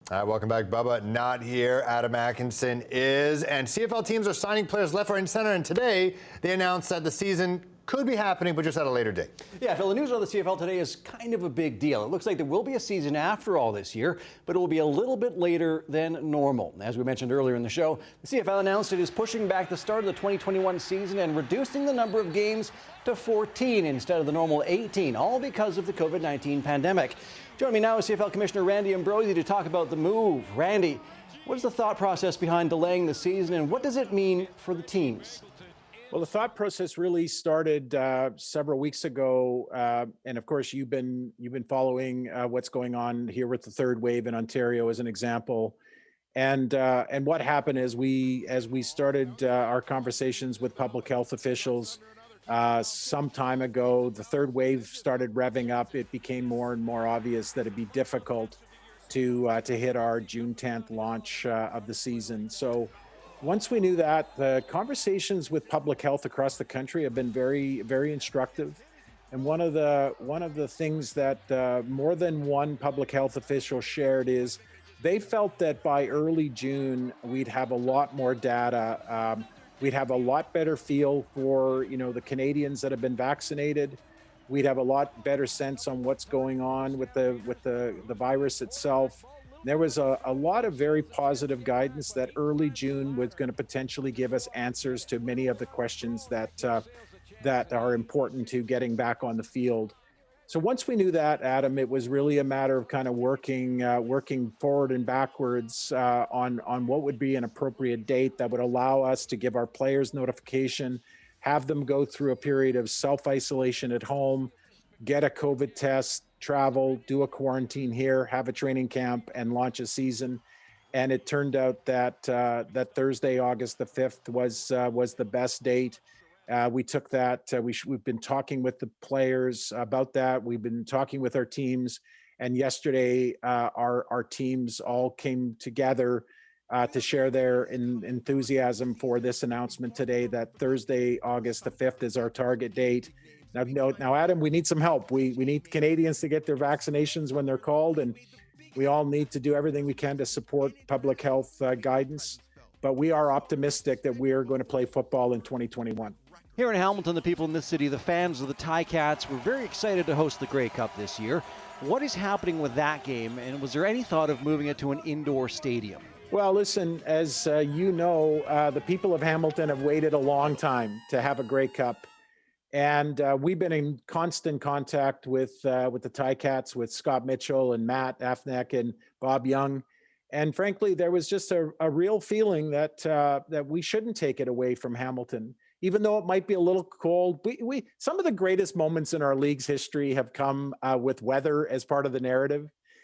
Welcome back, Bubba. Not here. Adam Atkinson is. And CFL teams are signing players left, right, and center. And today, they announced that the season could be happening, but just at a later date. Yeah, Phil, the news on the CFL today is kind of a big deal. It looks like there will be a season after all this year, but it will be a little bit later than normal. As we mentioned earlier in the show, the CFL announced it is pushing back the start of the 2021 season and reducing the number of games to 14 instead of the normal 18, all because of the COVID-19 pandemic. Joining me now is CFL Commissioner Randy Ambrosie to talk about the move. Randy, what is the thought process behind delaying the season, and what does it mean for the teams? Well, the thought process really started several weeks ago, and of course, you've been following what's going on here with the third wave in Ontario, as an example. And what happened is as we started our conversations with public health officials some time ago, the third wave started revving up. It became more and more obvious that it'd be difficult to hit our June 10th launch of the season. So once we knew that, the conversations with public health across the country have been very, very instructive. And one of the things that more than one public health official shared is they felt that by early June, we'd have a lot more data. We'd have a lot better feel for, the Canadians that have been vaccinated. We'd have a lot better sense on what's going on with the virus itself. There was a lot of very positive guidance that early June was going to potentially give us answers to many of the questions that are important to getting back on the field. So once we knew that, Adam, it was really a matter of kind of working forward and backwards on what would be an appropriate date that would allow us to give our players notification, have them go through a period of self-isolation at home, get a COVID test, travel, do a quarantine here, have a training camp, and launch a season. And it turned out that that Thursday, August the 5th, was the best date. We took that. We've been talking with the players about that. We've been talking with our teams, and yesterday our teams all came together to share their enthusiasm for this announcement today that Thursday, August the 5th, is our target date. Now, Adam, we need some help. We need Canadians to get their vaccinations when they're called, and we all need to do everything we can to support public health guidance. But we are optimistic that we are going to play football in 2021. Here in Hamilton, the people in this city, the fans of the Ticats, were very excited to host the Grey Cup this year. What is happening with that game, and was there any thought of moving it to an indoor stadium? Well, listen, as you know, the people of Hamilton have waited a long time to have a Grey Cup. And we've been in constant contact with the Ticats, with Scott Mitchell and Matt Afneck and Bob Young. And frankly, there was just a real feeling that we shouldn't take it away from Hamilton, even though it might be a little cold. Some of the greatest moments in our league's history have come with weather as part of the narrative.